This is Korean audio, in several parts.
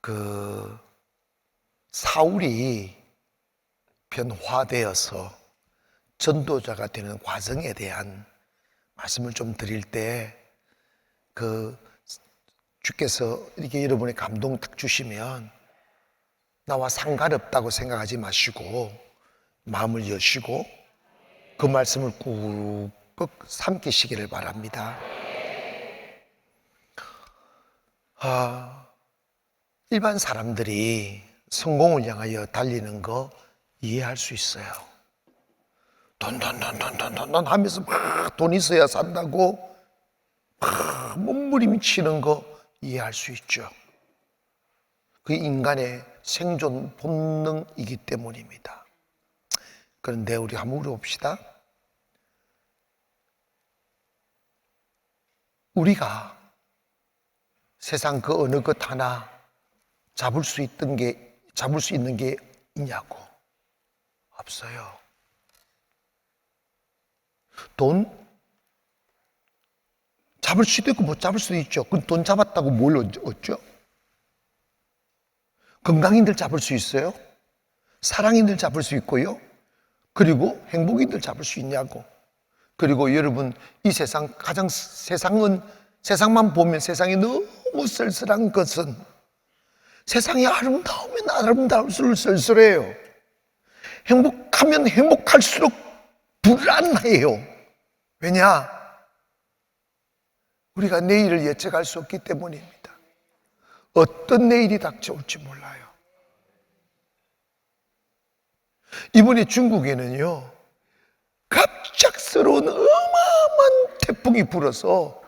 그 사울이 변화되어서 전도자가 되는 과정에 대한 말씀을 좀 드릴 때, 주께서 이렇게 여러분의 감동 딱 주시면 나와 상관없다고 생각하지 마시고 마음을 여시고 그 말씀을 꾹꾹 삼키시기를 바랍니다. 일반 사람들이 성공을 향하여 달리는 거 이해할 수 있어요. 돈 하면서 막 돈 있어야 산다고 막 몸부림치는 거 이해할 수 있죠. 그 인간의 생존 본능이기 때문입니다. 그런데 우리 한번 물어봅시다. 우리가 세상 그 어느 것 하나 잡을 수 있는 게 있냐고? 없어요. 돈 잡을 수도 있고 못 잡을 수도 있죠. 그럼 돈 잡았다고 뭘 얻죠? 건강인들 잡을 수 있어요? 사랑인들 잡을 수 있고요. 그리고 행복인들 잡을 수 있냐고. 그리고 여러분, 이 세상만 보면 세상이 너무 쓸쓸한 것은 세상이 아름다우면 아름다울수록 쓸쓸해요. 행복하면 행복할수록 불안해요. 왜냐? 우리가 내일을 예측할 수 없기 때문입니다. 어떤 내일이 닥쳐올지 몰라요. 이번에 중국에는요, 갑작스러운 어마어마한 태풍이 불어서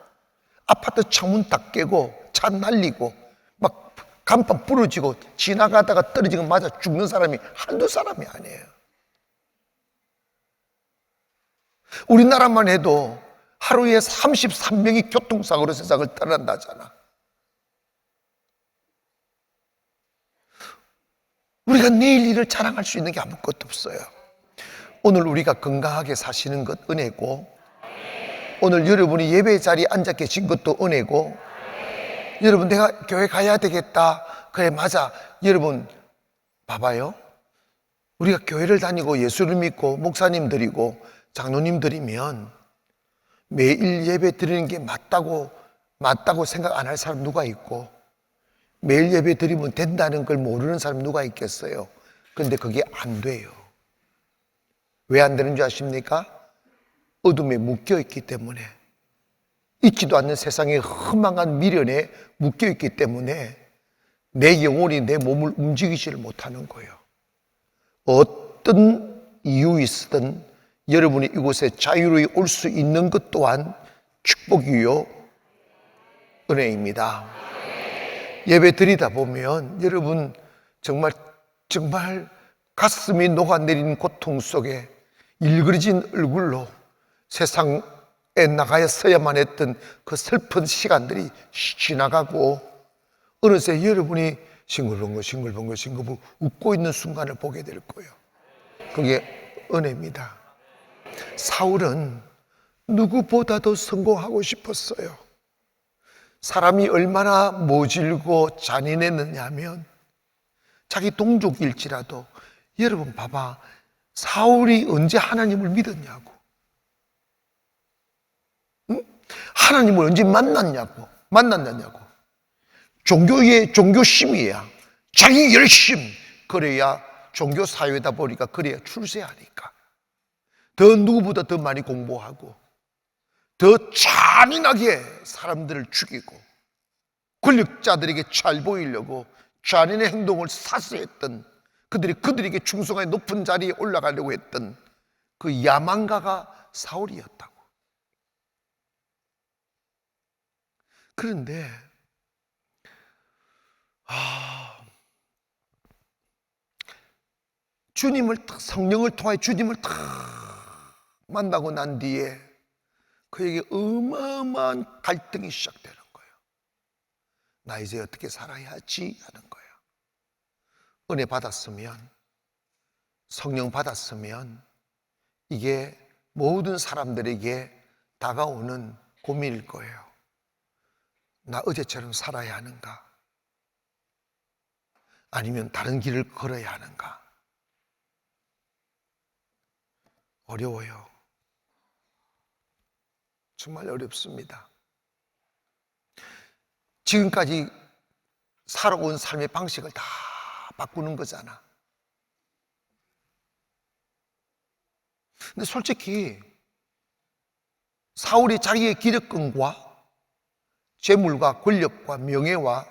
아파트 창문 다 깨고 차 날리고 막 간판 부러지고 지나가다가 떨어지고 맞아 죽는 사람이 한두 사람이 아니에요. 우리나라만 해도 하루에 33명이 교통사고로 세상을 떠난다잖아. 우리가 내일 일을 자랑할 수 있는 게 아무것도 없어요. 오늘 우리가 건강하게 사시는 것 은혜고, 오늘 여러분이 예배 자리에 앉아 계신 것도 은혜고, 여러분 내가 교회 가야 되겠다. 그래 맞아. 여러분 봐봐요. 우리가 교회를 다니고 예수를 믿고 목사님들이고 장로님들이면 매일 예배 드리는 게 맞다고 생각 안 할 사람 누가 있고, 매일 예배 드리면 된다는 걸 모르는 사람 누가 있겠어요? 그런데 그게 안 돼요. 왜 안 되는 줄 아십니까? 어둠에 묶여있기 때문에, 있지도 않는 세상의 허망한 미련에 묶여있기 때문에 내 영혼이 내 몸을 움직이지를 못하는 거예요. 어떤 이유 있든 여러분이 이곳에 자유로이 올 수 있는 것 또한 축복이요 은혜입니다. 예배 드리다 보면 여러분 정말 가슴이 녹아내리는 고통 속에 일그러진 얼굴로 세상에 나가서야만 했던 그 슬픈 시간들이 지나가고, 어느새 여러분이 싱글벙글 웃고 있는 순간을 보게 될 거예요. 그게 은혜입니다. 사울은 누구보다도 성공하고 싶었어요. 사람이 얼마나 모질고 잔인했느냐 하면, 자기 동족일지라도, 여러분 봐봐, 사울이 언제 하나님을 믿었냐고, 응? 하나님을 언제 만났냐고. 종교심이야. 자기 열심. 그래야 종교사회다 보니까 그래야 출세하니까. 더 누구보다 더 많이 공부하고 더 잔인하게 사람들을 죽이고 권력자들에게 잘 보이려고 잔인의 행동을 사수했던, 그들에게 충성하여 높은 자리에 올라가려고 했던 그 야망가가 사울이었다고. 그런데 성령을 통하여 주님을 딱 만나고 난 뒤에 그에게 어마어마한 갈등이 시작되는 거예요. 나 이제 어떻게 살아야 하지? 하는 거예요. 은혜 받았으면, 성령 받았으면 이게 모든 사람들에게 다가오는 고민일 거예요. 나 어제처럼 살아야 하는가? 아니면 다른 길을 걸어야 하는가? 어려워요. 정말 어렵습니다. 지금까지 살아온 삶의 방식을 다 바꾸는 거잖아. 근데 솔직히 사울이 자기의 기득권과 재물과 권력과 명예와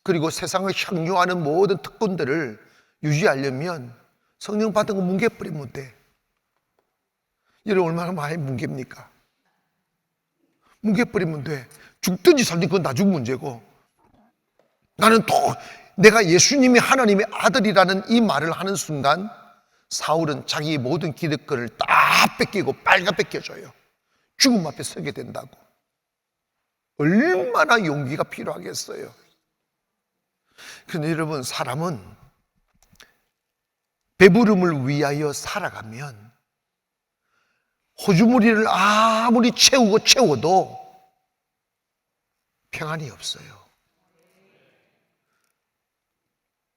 그리고 세상을 향유하는 모든 특권들을 유지하려면 성령 받은 거 뭉개버리면 돼. 여러분 얼마나 많이 뭉갭니까? 뭉개버리면 돼. 죽든지 살든지 그건 나중 문제고, 나는 또 내가 예수님이 하나님의 아들이라는 이 말을 하는 순간 사울은 자기의 모든 기득권을 다 뺏기고 빨가 뺏겨줘요. 죽음 앞에 서게 된다고. 얼마나 용기가 필요하겠어요. 그런데 여러분, 사람은 배부름을 위하여 살아가면 호주머니를 아무리 채워도 평안이 없어요.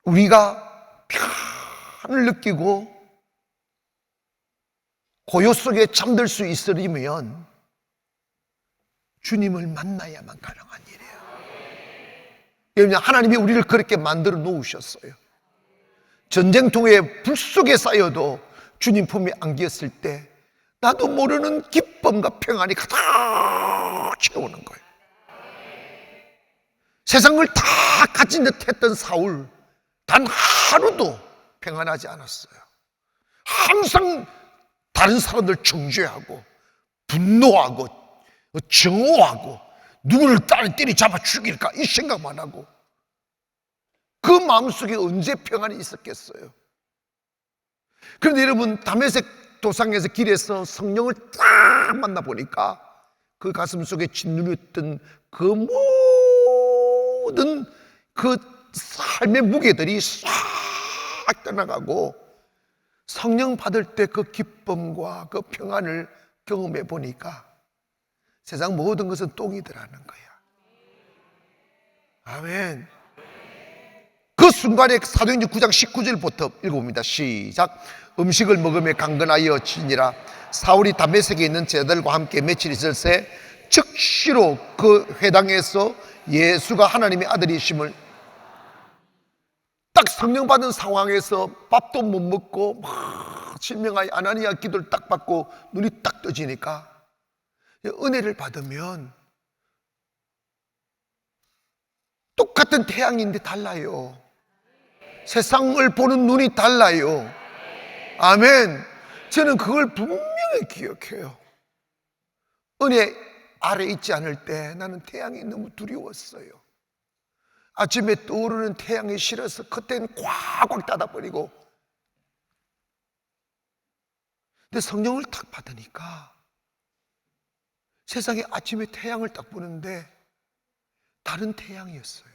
우리가 평안을 느끼고 고요 속에 잠들 수 있으려면 주님을 만나야만 가능한 일이에요. 왜냐하면 하나님이 우리를 그렇게 만들어 놓으셨어요. 전쟁통에 불 속에 쌓여도 주님 품에 안겼을 때 나도 모르는 기쁨과 평안이 가득 채우는 거예요. 세상을 다 가진 듯 했던 사울, 단 하루도 평안하지 않았어요. 항상 다른 사람들 정죄하고 분노하고 정오하고 누구를 때리잡아 죽일까 이 생각만 하고, 그 마음속에 언제 평안이 있었겠어요. 그런데 여러분, 다메섹 도상에서 길에서 성령을 딱 만나보니까 그 가슴 속에 짓누렸던 그 모든 그 삶의 무게들이 싹 떠나가고 성령 받을 때 그 기쁨과 그 평안을 경험해 보니까 세상 모든 것은 똥이더라는 거야. 아멘. 그 순간에 사도행전 9장 19절부터 읽어봅니다. 시작. 음식을 먹으며 강건하여 지니라. 사울이 다메섹에 있는 제자들과 함께 며칠 있을새 즉시로 그 회당에서 예수가 하나님의 아들이심을, 딱 성령 받은 상황에서 밥도 못 먹고 막 실명하여 아나니아 기도를 딱 받고 눈이 딱 떠지니까, 은혜를 받으면 똑같은 태양인데 달라요. 세상을 보는 눈이 달라요. 아멘. 저는 그걸 분명히 기억해요. 은혜 아래 있지 않을 때 나는 태양이 너무 두려웠어요. 아침에 떠오르는 태양이 싫어서 그때는 꽉꽉 닫아버리고, 근데 성령을 딱 받으니까 세상에 아침에 태양을 딱 보는데 다른 태양이었어요.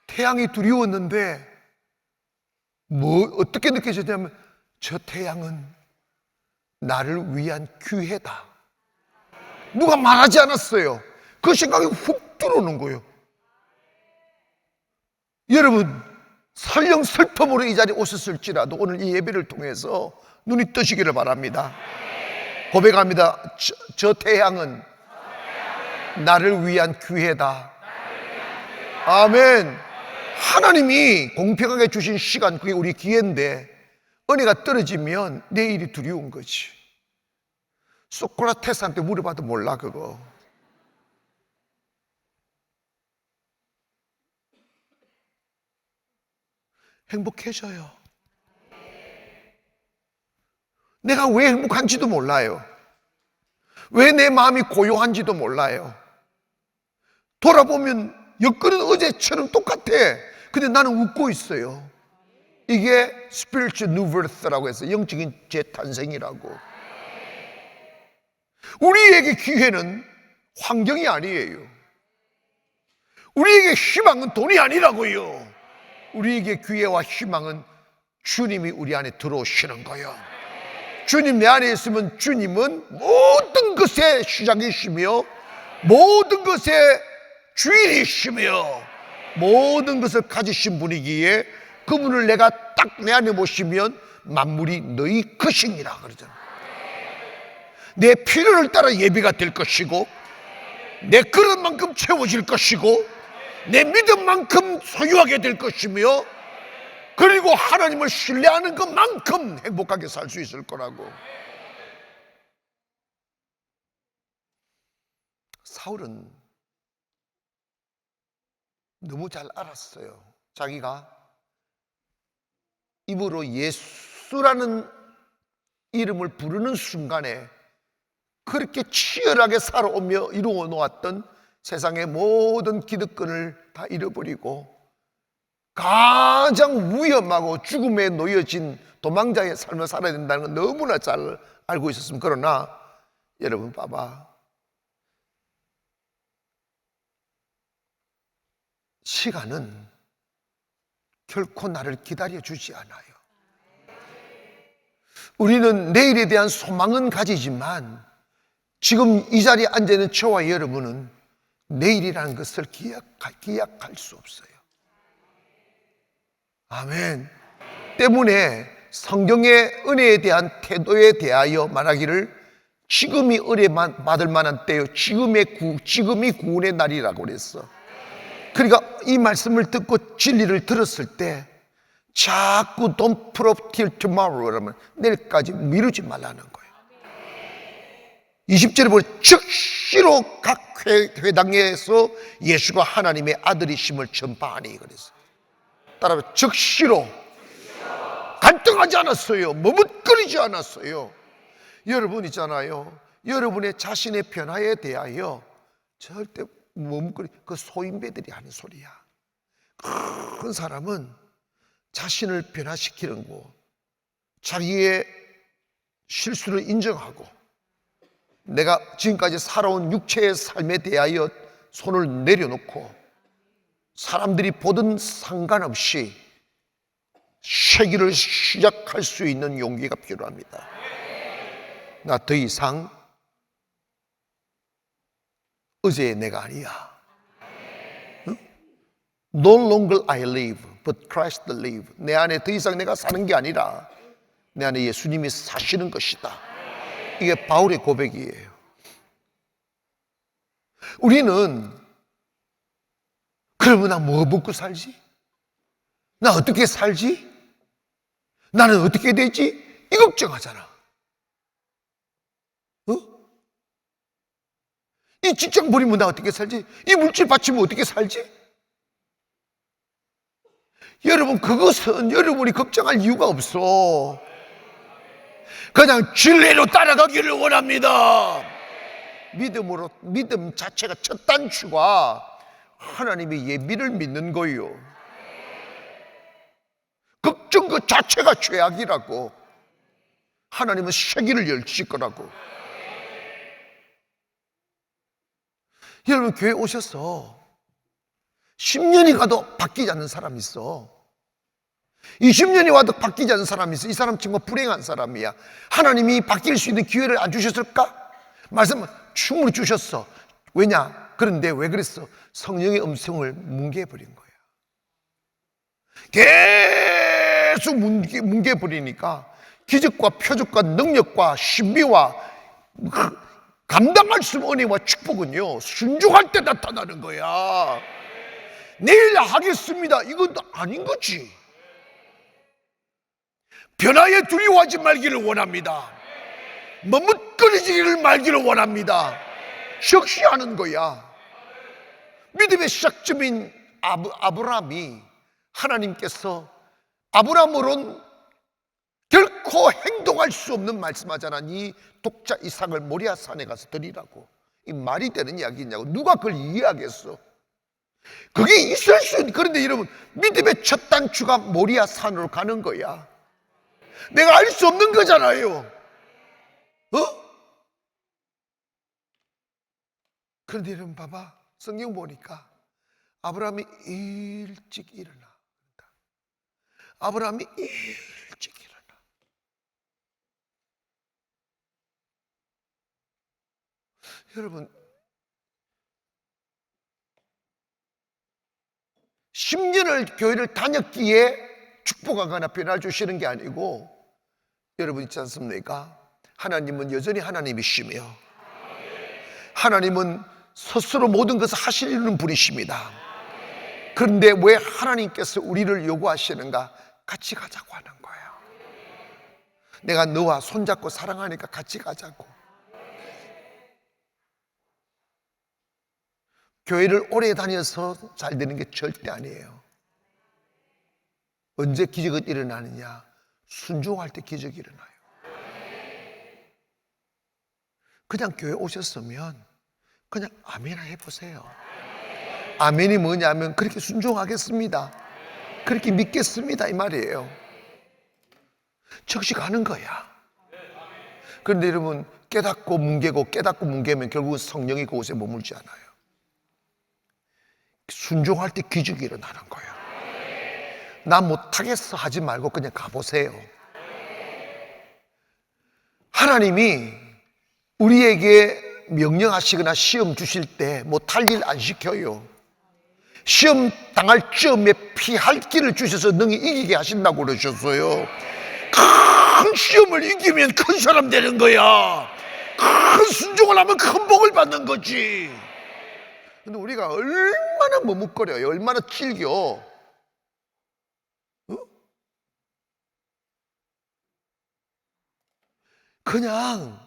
태양이 두려웠는데 어떻게 느껴졌냐면, 저 태양은 나를 위한 기회다. 누가 말하지 않았어요. 그 생각이 훅 들어오는 거예요. 여러분, 설령 슬픔으로 이 자리에 오셨을지라도 오늘 이 예배를 통해서 눈이 뜨시기를 바랍니다. 고백합니다. 저 태양은 나를 위한 기회다. 아멘. 하나님이 공평하게 주신 시간, 그게 우리 기회인데 은혜가 떨어지면 내일이 두려운 거지. 소크라테스한테 물어봐도 몰라 그거. 행복해져요. 내가 왜 행복한지도 몰라요. 왜 내 마음이 고요한지도 몰라요. 돌아보면 여건은 어제처럼 똑같아. 근데 나는 웃고 있어요. 이게 spiritual new birth라고 해서 영적인 재탄생이라고. 우리에게 기회는 환경이 아니에요. 우리에게 희망은 돈이 아니라고요. 우리에게 기회와 희망은 주님이 우리 안에 들어오시는 거예요. 주님 내 안에 있으면 주님은 모든 것의 시작이시며 모든 것의 주인이시며 모든 것을 가지신 분이기에 그분을 내가 딱 내 안에 모시면 만물이 너희 것이니라 그러잖아. 내 필요를 따라 예비가 될 것이고, 내 그릇만큼 채워질 것이고, 내 믿음만큼 소유하게 될 것이며, 그리고 하나님을 신뢰하는 것만큼 행복하게 살 수 있을 거라고. 사울은 너무 잘 알았어요. 자기가 입으로 예수라는 이름을 부르는 순간에 그렇게 치열하게 살아오며 이루어 놓았던 세상의 모든 기득권을 다 잃어버리고 가장 위험하고 죽음에 놓여진 도망자의 삶을 살아야 된다는 건 너무나 잘 알고 있었습니다. 그러나 여러분 봐봐, 시간은 결코 나를 기다려주지 않아요. 우리는 내일에 대한 소망은 가지지만 지금 이 자리에 앉아있는 저와 여러분은 내일이라는 것을 기약할 수 없어요. 아멘. 때문에 성경의 은혜에 대한 태도에 대하여 말하기를 지금이 은혜 받을 만한 때요, 지금이 구원의 날이라고 그랬어. 그러니까 이 말씀을 듣고 진리를 들었을 때 자꾸 don't put off till tomorrow 그러면 내일까지 미루지 말라는 거예요. 20절에 보면 즉시로 각 회당에서 예수가 하나님의 아들이심을 전파하니 그랬어요. 따라서 즉시로, 갈등하지 않았어요. 머뭇거리지 않았어요. 여러분 있잖아요, 여러분의 자신의 변화에 대하여 절대 그 소인배들이 하는 소리야. 큰 사람은 자신을 변화시키는 거, 자기의 실수를 인정하고 내가 지금까지 살아온 육체의 삶에 대하여 손을 내려놓고 사람들이 보든 상관없이 세기를 시작할 수 있는 용기가 필요합니다. 나 더 이상 어제의 내가 아니야. No longer I live, but Christ live. 내 안에 더 이상 내가 사는 게 아니라 내 안에 예수님이 사시는 것이다. 이게 바울의 고백이에요. 우리는 그러면 나 뭐 먹고 살지? 나 어떻게 살지? 나는 어떻게 되지? 이 걱정하잖아. 이 직장 버리면 나 어떻게 살지? 이 물질 바치면 어떻게 살지? 여러분, 그것은 여러분이 걱정할 이유가 없어. 그냥 진리로 따라가기를 원합니다. 믿음 자체가 첫 단추가 하나님의 예비를 믿는 거예요. 걱정 그 자체가 죄악이라고. 하나님은 세기를 열칠 거라고. 여러분, 교회 오셔서 10년이 가도 바뀌지 않는 사람이 있어. 20년이 와도 바뀌지 않는 사람이 있어. 이 사람 정말 불행한 사람이야. 하나님이 바뀔 수 있는 기회를 안 주셨을까? 말씀은 충분히 주셨어. 왜냐? 그런데 왜 그랬어? 성령의 음성을 뭉개버린 거야. 계속 뭉개버리니까 기적과 표적과 능력과 신비와 감당할 수 없는 은혜와 축복은요, 순종할 때 나타나는 거야. 내일 하겠습니다, 이건 아닌 거지. 변화에 두려워하지 말기를 원합니다. 머뭇거리지를 말기를 원합니다. 적시하는 거야. 믿음의 시작점인 아브라함이 하나님께서 아브라함으로는 결코 행동할 수 없는 말씀하잖아. 네 독자 이삭을 모리아 산에 가서 드리라고. 이 말이 되는 이야기냐고. 누가 그걸 이해하겠어? 그게 있을 수 있는. 그런데 여러분, 믿음의 첫 단추가 모리아 산으로 가는 거야. 내가 알 수 없는 거잖아요. 그런데 여러분 봐봐, 성경 보니까 아브라함이 일찍 일어나. 아브라함이 일찍 일어나. 여러분, 10년을 교회를 다녔기에 축복하거나 변화를 주시는 게 아니고, 여러분 있지 않습니까? 하나님은 여전히 하나님이시며 하나님은 스스로 모든 것을 하시는 분이십니다. 그런데 왜 하나님께서 우리를 요구하시는가? 같이 가자고 하는 거예요. 내가 너와 손잡고 사랑하니까 같이 가자고. 교회를 오래 다녀서 잘 되는 게 절대 아니에요. 언제 기적은 일어나느냐? 순종할 때 기적이 일어나요. 그냥 교회 오셨으면 그냥 아멘 해보세요. 아멘이 뭐냐면 그렇게 순종하겠습니다, 그렇게 믿겠습니다, 이 말이에요. 즉시 가는 거야. 그런데 여러분, 깨닫고 뭉개고 깨닫고 뭉개면 결국 성령이 그곳에 머물지 않아요. 순종할 때 기적이 일어나는 거예요. 나 못하겠어 하지 말고 그냥 가보세요. 하나님이 우리에게 명령하시거나 시험 주실 때 못할 일 안 시켜요. 시험 당할 즈음에 피할 길을 주셔서 능히 이기게 하신다고 그러셨어요. 큰 시험을 이기면 큰 사람 되는 거야. 큰 순종을 하면 큰 복을 받는 거지. 근데 우리가 얼마나 머뭇거려요, 얼마나 질겨. 그냥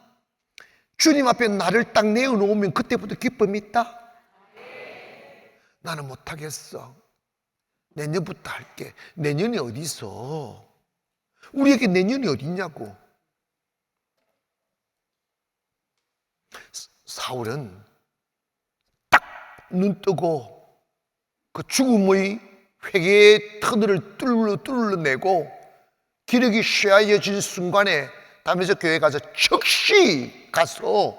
주님 앞에 나를 딱 내어놓으면 그때부터 기쁨이 있다? 나는 못하겠어, 내년부터 할게. 내년이 어디 있어? 우리에게 내년이 어디 있냐고. 사울은 딱 눈 뜨고 그 죽음의 회개의 터널을 뚫어내고 기력이 쇠하여질 순간에 다메섹 교회 가서 즉시 가서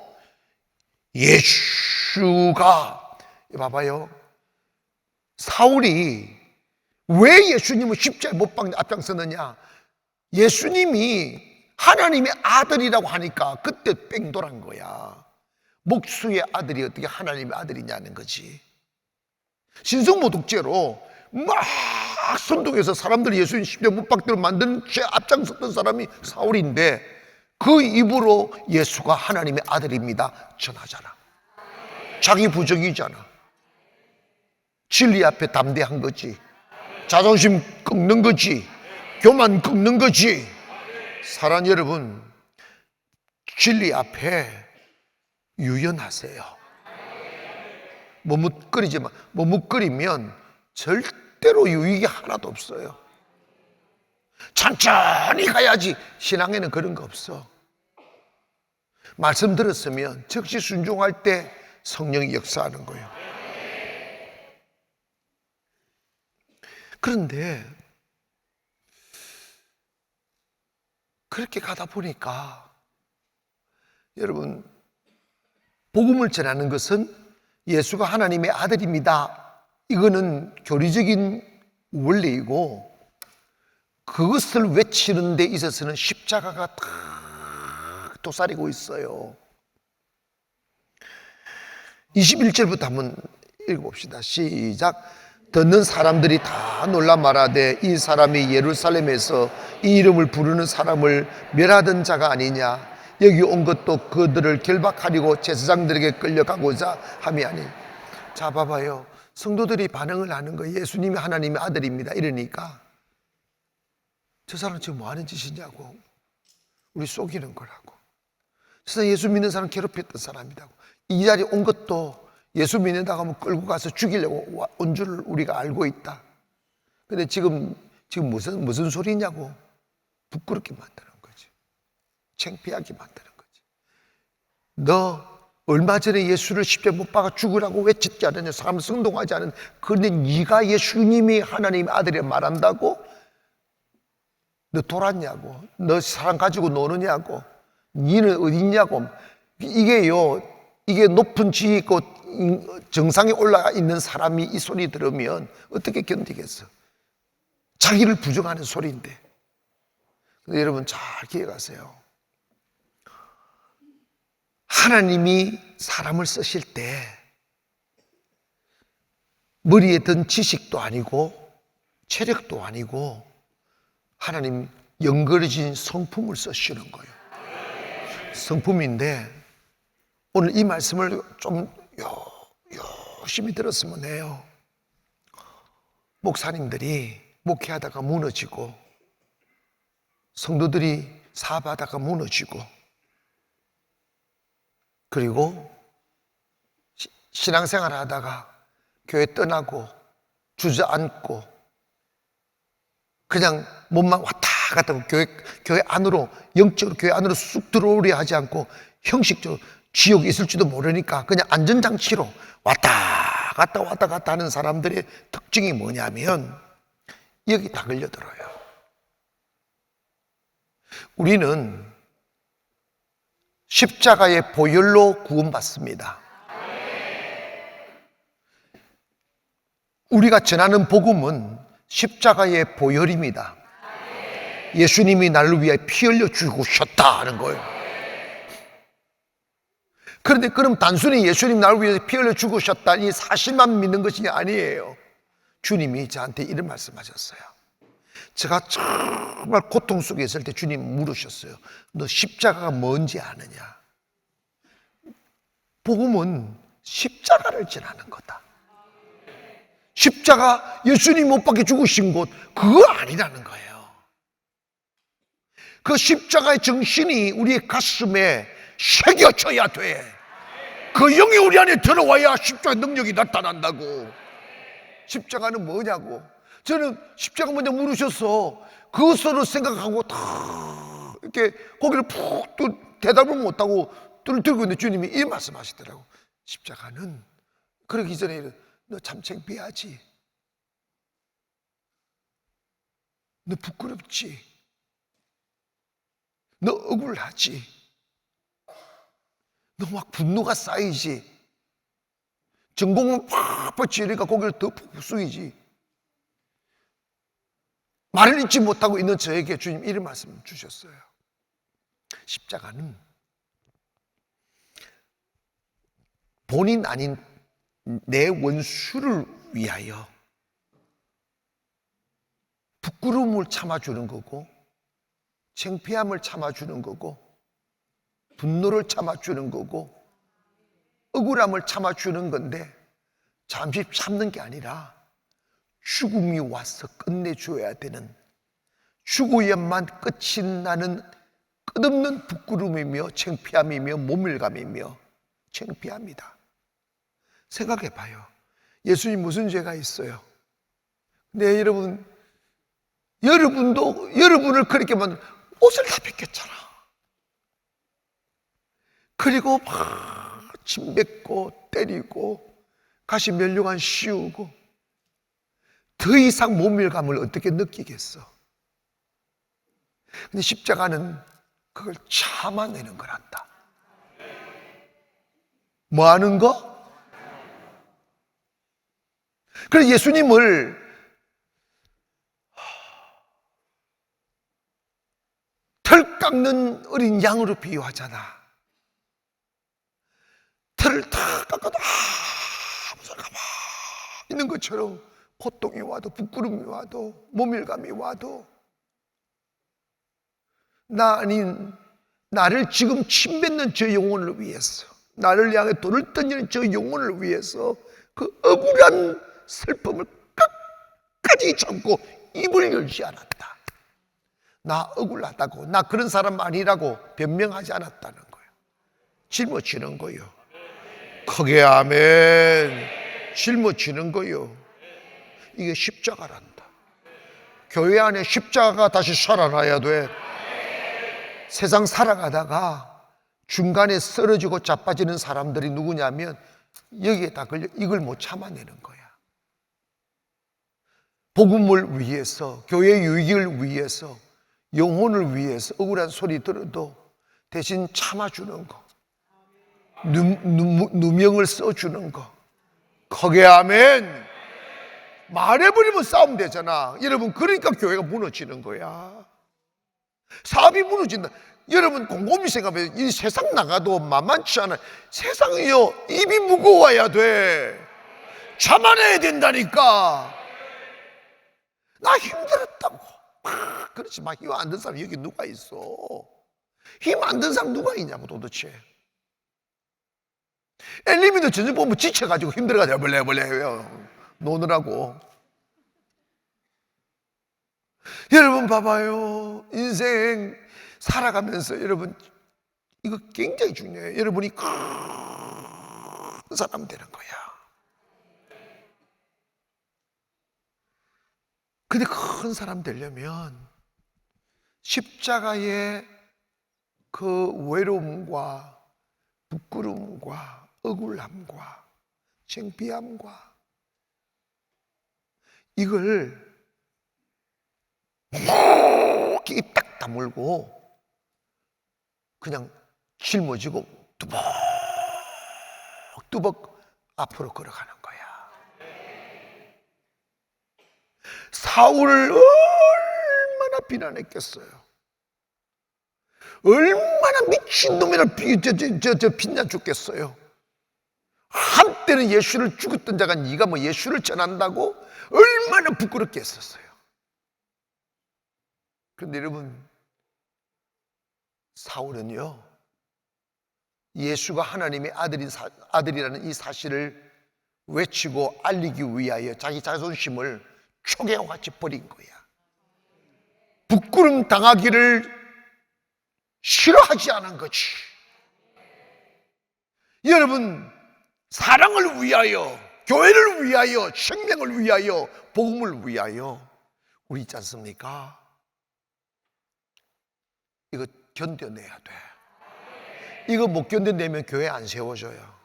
예수가, 봐봐요, 사울이 왜 예수님을 십자가에 못 박는 앞장서느냐? 예수님이 하나님의 아들이라고 하니까 그때 뺑돌한 거야. 목수의 아들이 어떻게 하나님의 아들이냐는 거지. 신성모독죄로 막 선동해서 사람들이 예수님 십자가에 못 박도록 만든 죄 앞장섰던 사람이 사울인데 그 입으로 예수가 하나님의 아들입니다 전하잖아. 자기 부정이잖아. 진리 앞에 담대한 거지. 자존심 꺾는 거지. 교만 꺾는 거지. 사랑하는 여러분, 진리 앞에 유연하세요. 머뭇거리지 마. 머뭇거리면 절대로 유익이 하나도 없어요. 천천히 가야지. 신앙에는 그런 거 없어. 말씀 들었으면 즉시 순종할 때 성령이 역사하는 거예요. 그런데 그렇게 가다 보니까 여러분, 복음을 전하는 것은 예수가 하나님의 아들입니다, 이거는 교리적인 원리이고, 그것을 외치는 데 있어서는 십자가가 탁 도사리고 있어요. 21절부터 한번 읽어봅시다. 시작. 듣는 사람들이 다 놀라 말하되 이 사람이 예루살렘에서 이 이름을 부르는 사람을 멸하던 자가 아니냐? 여기 온 것도 그들을 결박하려고 제사장들에게 끌려가고자 함이 아니. 자, 봐봐요. 성도들이 반응을 하는 거예요. 예수님이 하나님의 아들입니다 이러니까 저 사람 지금 뭐 하는 짓이냐고. 우리 속이는 거라고. 저 사람 예수 믿는 사람 괴롭혔던 사람이라고. 이 자리에 온 것도 예수 믿는다고 하면 끌고 가서 죽이려고 온 줄 우리가 알고 있다. 근데 지금 무슨 소리냐고. 부끄럽게 만드는 거지. 창피하게 만드는 거지. 너 얼마 전에 예수를 십자가에 못 박아 죽으라고 외쳤지 않았냐? 사람 승동하지 않은. 그런데 네가 예수님이 하나님의 아들이라 말한다고? 너 돌았냐고. 너 사람 가지고 노느냐고. 니는 어디 있냐고. 이게 높은 지위 있고 정상에 올라가 있는 사람이 이 소리 들으면 어떻게 견디겠어? 자기를 부정하는 소리인데. 근데 여러분 잘 기억하세요. 하나님이 사람을 쓰실 때 머리에 든 지식도 아니고 체력도 아니고 하나님 연결해진 성품을 쓰시는 거예요. 성품인데 오늘 이 말씀을 좀 열심히 들었으면 해요. 목사님들이 목회하다가 무너지고 성도들이 사업하다가 무너지고 그리고 신앙생활 하다가 교회 떠나고 주저앉고 그냥 몸만 왔다 갔다 하고 교회 안으로 영적으로 교회 안으로 쑥 들어오려 하지 않고 형식적으로 지옥이 있을지도 모르니까 그냥 안전장치로 왔다 갔다 하는 사람들의 특징이 뭐냐면 여기 다 걸려들어요. 우리는 십자가의 보혈로 구원받습니다. 우리가 전하는 복음은 십자가의 보혈입니다. 예수님이 나를 위해 피 흘려 죽으셨다 하는 거예요. 그런데 그럼 단순히 예수님 나를 위해 피 흘려 죽으셨다 이 사실만 믿는 것이 아니에요. 주님이 저한테 이런 말씀하셨어요. 제가 정말 고통 속에 있을 때 주님 물으셨어요. 너 십자가가 뭔지 아느냐? 복음은 십자가를 지나는 거다. 십자가 예수님 못 박혀 죽으신 곳 그거 아니라는 거예요. 그 십자가의 정신이 우리의 가슴에 새겨져야 돼. 그 영이 우리 안에 들어와야 십자가의 능력이 나타난다고. 십자가는 뭐냐고. 저는 십자가 먼저 물으셔서 그것으로 생각하고 다 이렇게 고개를 푹 대답을 못하고 들고 있는데 주님이 이 말씀하시더라고. 십자가는 그러기 전에 너 참 창피하지? 너 부끄럽지? 너 억울하지? 너 막 분노가 쌓이지? 전공은 팍팍 지으니까 고개를 더 푹 숙이지? 말을 잊지 못하고 있는 저에게 주님 이런 말씀 주셨어요. 십자가는 본인 아닌 내 원수를 위하여 부끄러움을 참아주는 거고 창피함을 참아주는 거고 분노를 참아주는 거고 억울함을 참아주는 건데 잠시 참는 게 아니라 죽음이 와서 끝내줘야 되는 죽어야만 끝이 나는 끝없는 부끄러움이며 창피함이며 모멸감이며 창피합니다. 생각해 봐요. 예수님 무슨 죄가 있어요? 네, 여러분도 여러분을 그렇게 만든 옷을 다 벗겼잖아. 그리고 막 침 뱉고 때리고 가시 면류관 씌우고 더 이상 모멸감을 어떻게 느끼겠어? 근데 십자가는 그걸 참아내는 거란다. 뭐 하는 거? 그래서 예수님을 털 깎는 어린 양으로 비유하잖아. 털을 다 깎아도 무슨 가만히 있는 것처럼 고통이 와도 부끄러움이 와도 모멸감이 와도 나 아닌 나를 지금 침뱉는 저 영혼을 위해서 나를 향해 돌을 던지는 저 영혼을 위해서 그 억울한 슬픔을 끝까지 참고 입을 열지 않았다. 나 억울하다고 나 그런 사람 아니라고 변명하지 않았다는 거예요. 짊어지는 거예요. 크게 아멘. 짊어지는 거예요. 이게 십자가란다. 교회 안에 십자가가 다시 살아나야 돼. 세상 살아가다가 중간에 쓰러지고 자빠지는 사람들이 누구냐면 여기에 다 걸려 이걸 못 참아내는 거야. 복음을 위해서 교회 유익을 위해서 영혼을 위해서 억울한 소리 들어도 대신 참아주는 거, 누명을 써주는 거. 크게 아멘. 말해버리면 싸움 되잖아. 여러분, 그러니까 교회가 무너지는 거야. 사업이 무너진다. 여러분 곰곰이 생각해. 이 세상 나가도 만만치 않아. 세상이요 입이 무거워야 돼. 참아내야 된다니까. 나 힘들었다고. 그렇지, 막 힘 안 든 사람 여기 누가 있어? 힘 안 든 사람 누가 있냐고 도대체. 엘리미도 저녁 보면 지쳐가지고 힘들어가지고 벌레 노느라고. 여러분 봐봐요. 인생 살아가면서 여러분 이거 굉장히 중요해요. 여러분이 큰 사람 되는 거야. 근데 큰 사람 되려면 십자가의 그 외로움과 부끄러움과 억울함과 창피함과 이걸 입 딱 다물고 그냥 짊어지고 뚜벅뚜벅 앞으로 걸어가는 거야. 사울을 얼마나 비난했겠어요. 얼마나 미친놈이라 빛나 죽겠어요. 한때는 예수를 죽었던 자가 네가 뭐 예수를 전한다고 얼마나 부끄럽게 했었어요. 그런데 여러분, 사울은요, 예수가 하나님의 아들이라는 이 사실을 외치고 알리기 위하여 자기 자존심을 초계와 같이 버린 거야. 부끄럼 당하기를 싫어하지 않은 거지. 여러분, 사랑을 위하여, 교회를 위하여, 생명을 위하여, 복음을 위하여 우리 있지 않습니까? 이거 견뎌내야 돼. 이거 못 견뎌내면 교회 안 세워져요.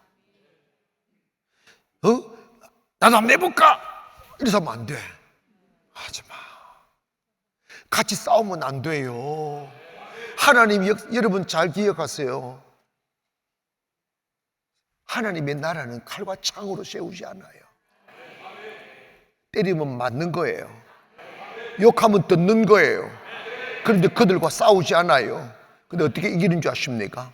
나도 한번 해볼까? 이래서 하면 안 돼. 하지 마. 같이 싸우면 안 돼요. 하나님, 여러분 잘 기억하세요. 하나님의 나라는 칼과 창으로 세우지 않아요. 때리면 맞는 거예요. 욕하면 듣는 거예요. 그런데 그들과 싸우지 않아요. 근데 어떻게 이기는 줄 아십니까?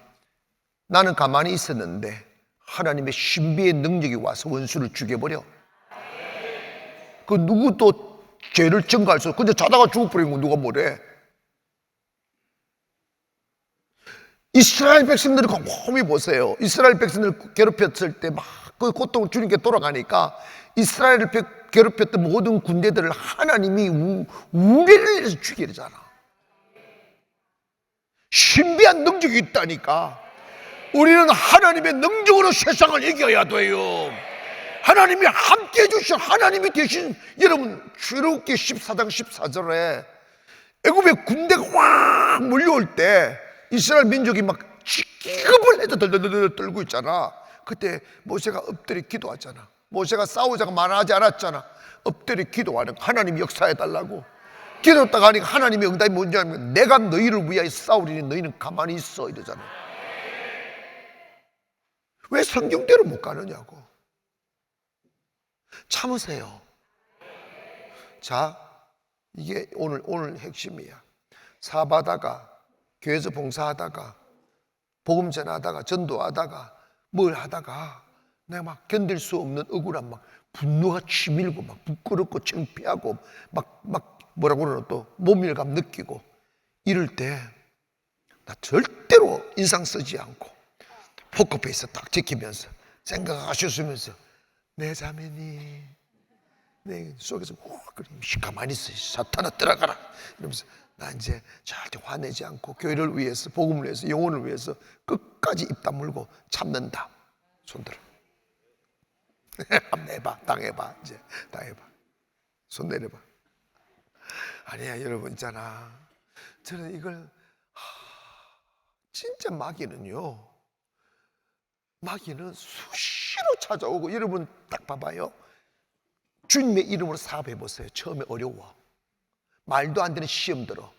나는 가만히 있었는데 하나님의 신비의 능력이 와서 원수를 죽여버려. 그 누구도 죄를 증거할 수 없어. 근데 자다가 죽어버린 거 누가 뭐래? 이스라엘 백성들을 곰곰이 보세요. 이스라엘 백성들을 괴롭혔을 때 막 그 고통을 주님께 돌아가니까 이스라엘을 괴롭혔던 모든 군대들을 하나님이 우레를 내서 죽이잖아. 신비한 능력이 있다니까. 우리는 하나님의 능력으로 세상을 이겨야 돼요. 하나님이 함께 해주신 하나님이 대신, 여러분 출애굽기 14장 14절에 애굽의 군대가 확 몰려올 때 이스라엘 민족이 막 기겁을 해서 덜덜덜 떨고 있잖아. 그때 모세가 엎드려 기도하잖아. 모세가 싸우자가 말하지 않았잖아. 엎드려 기도하는, 하나님 역사해달라고 기도했다가 하니까 하나님의 응답이 뭔지 알면 내가 너희를 위하여 싸우리니 너희는 가만히 있어 이러잖아. 왜 성경대로 못 가느냐고. 참으세요. 자, 이게 오늘 핵심이야. 사업하다가, 교회에서 봉사하다가, 복음 전하다가, 전도하다가, 뭘 하다가 내가 막 견딜 수 없는 억울한 막 분노가 치밀고 막 부끄럽고 창피하고 막 뭐라고 그러나 또 모멸감 느끼고 이럴 때 나 절대로 인상 쓰지 않고 포커페이스 딱 지키면서 생각하셨으면서 내 자매니 내 속에서 가만히 있어. 사탄아 들어가라 이러면서 나 이제 절대 화내지 않고 교회를 위해서, 복음을 위해서, 영혼을 위해서 끝까지 입 다물고 참는다. 손 들어. 한번 해봐. 당해봐. 이제 당해봐. 손 내려봐. 아니야 여러분 있잖아. 저는 이걸 진짜 마귀는 수시로 찾아오고, 여러분 딱 봐봐요. 주님의 이름으로 사업해 보세요. 처음에 어려워. 말도 안 되는 시험 들어.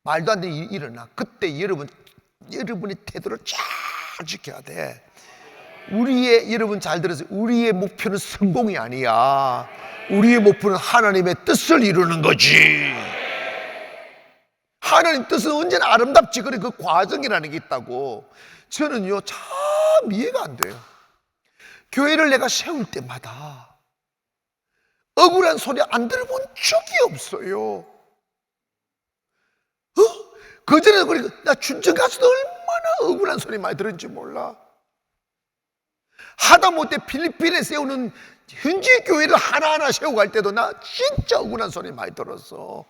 말도 안 되는 일이 일어나. 그때 여러분의 태도를 잘 지켜야 돼. 여러분 잘 들으세요. 우리의 목표는 성공이 아니야. 우리의 목표는 하나님의 뜻을 이루는 거지. 하나님 뜻은 언제나 아름답지. 그래, 그 과정이라는 게 있다고. 저는요 참 이해가 안 돼요. 교회를 내가 세울 때마다 억울한 소리 안 들어본 적이 없어요. 그전에 그러니까 나 춘천 가서도 얼마나 억울한 소리 많이 들었는지 몰라. 하다못해 필리핀에 세우는 현지 교회를 하나하나 세워갈 때도 나 진짜 억울한 소리 많이 들었어.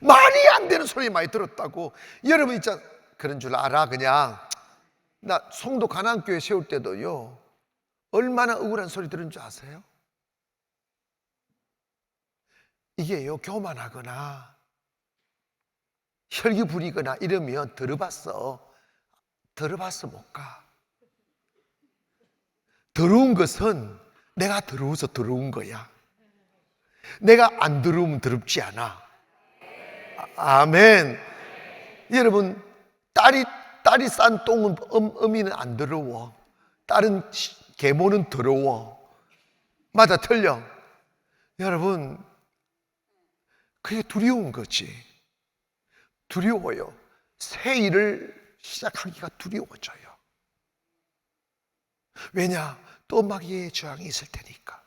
말이 안 되는 소리 많이 들었다고. 여러분 진짜 그런 줄 알아. 그냥 나 송도 가나안교회 세울 때도요 얼마나 억울한 소리 들은 줄 아세요? 이게요 교만하거나 혈기 부리거나 이러면 들어봤어 못 가. 더러운 것은 내가 더러워서 더러운 거야. 내가 안 더러우면 더럽지 않아. 아멘. 여러분 딸이 싼 똥은 어미는 안 더러워. 딸은 계모는 더러워. 맞아 틀려? 여러분 그게 두려운 거지. 두려워요. 새 일을 시작하기가 두려워져요. 왜냐? 또 마귀의 저항이 있을 테니까.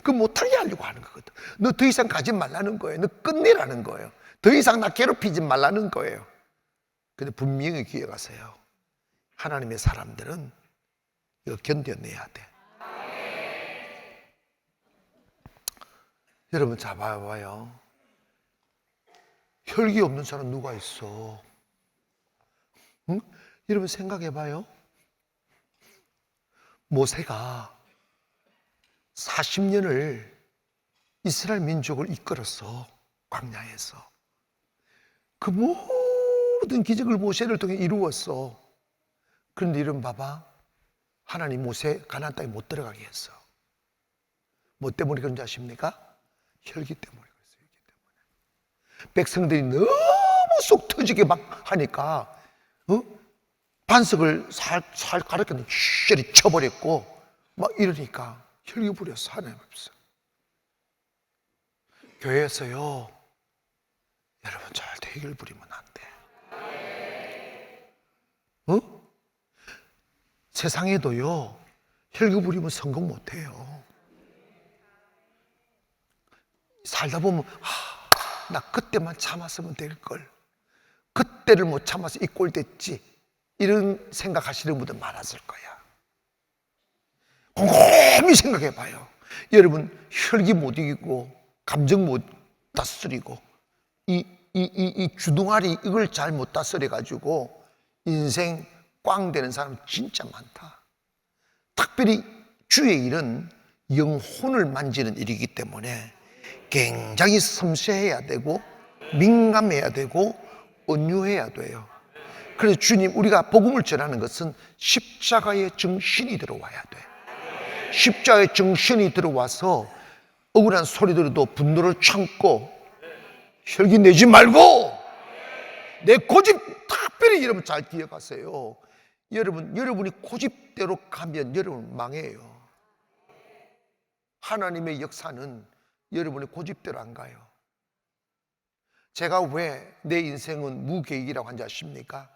그 못하게 하려고 하는 거거든. 너 더 이상 가지 말라는 거예요. 너 끝내라는 거예요. 더 이상 나 괴롭히지 말라는 거예요. 근데 분명히 기억하세요. 하나님의 사람들은 이거 견뎌내야 돼. 여러분 잡아봐요. 혈기 없는 사람 누가 있어? 응? 여러분 생각해봐요. 모세가 40년을 이스라엘 민족을 이끌었어. 광야에서. 그 모든 기적을 모세를 통해 이루었어. 그런데 이름 봐봐. 하나님 모세 가나안 땅에 못 들어가게 했어. 뭐 때문에 그런지 아십니까? 혈기 때문에 그랬어요. 혈기 때문에. 백성들이 너무 속 터지게 막 하니까 반석을 살 가르쳐 쉐리 쳐버렸고 막 이러니까 혈기 부렸어. 하나님 없어. 교회에서요 여러분 절대 혈기 부리면 안 돼. 세상에도요 혈기 부리면 성공 못 해요. 살다 보면 나 그때만 참았으면 될걸, 그때를 못 참아서 이 꼴 됐지, 이런 생각하시는 분들 많았을 거야. 곰곰이 생각해 봐요. 여러분 혈기 못 이기고 감정 못 다스리고 이 주둥아리 이걸 잘 못 다스려 가지고 인생 꽝 되는 사람 진짜 많다. 특별히 주의 일은 영혼을 만지는 일이기 때문에 굉장히 섬세해야 되고 민감해야 되고 온유해야 돼요. 그래서 주님, 우리가 복음을 전하는 것은 십자가의 정신이 들어와야 돼. 십자가의 정신이 들어와서 억울한 소리 들어도 분노를 참고 혈기 내지 말고 내 고집, 특별히 여러분 잘 기억하세요. 여러분이 고집대로 가면 여러분 망해요. 하나님의 역사는 여러분의 고집대로 안 가요. 제가 왜 내 인생은 무계획이라고 한지 아십니까?